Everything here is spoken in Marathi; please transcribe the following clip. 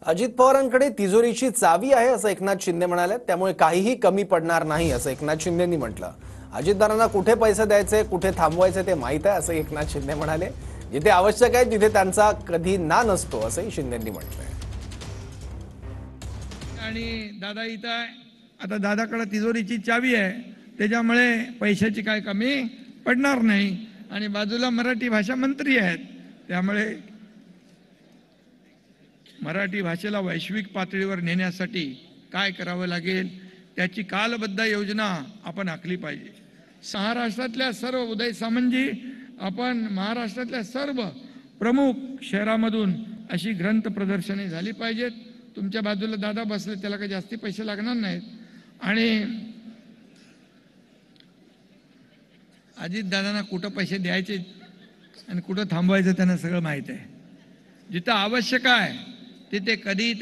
अजित पवारांकडे तिजोरीची चावी आहे असं एकनाथ शिंदे म्हणाले। त्यामुळे काहीही कमी पडणार नाही असं एकनाथ शिंदेंनी म्हटलं। अजितदारांना कुठे पैसे द्यायचे कुठे थांबवायचे ते माहित आहे असं एकनाथ शिंदे म्हणाले। जिथे आवश्यक आहे तिथे त्यांचा कधी ना नसतो असंही शिंदेंनी म्हटलंय। आणि दादा इथं आहे, आता दादाकडे तिजोरीची चावी आहे, त्याच्यामुळे पैशाची काय कमी पडणार नाही। आणि बाजूला मराठी भाषा मंत्री आहेत, त्यामुळे मराठी भाषेला वैश्विक पातळीवर नेण्यासाठी काय करावं लागेल त्याची कालबद्ध योजना आपण आखली पाहिजे। महाराष्ट्रातल्या सर्व उदय सामंतजी, आपण महाराष्ट्रातल्या सर्व प्रमुख शहरांमधून अशी ग्रंथ प्रदर्शने झाली पाहिजेत। तुमच्या बाजूला दादा बसले, त्याला काही जास्ती पैसे लागणार नाहीत। आणि अजितदादांना कुठं पैसे द्यायचे आणि कुठं थांबवायचं त्यांना सगळं माहीत आहे। जिथं आवश्यक आहे तिथे कधी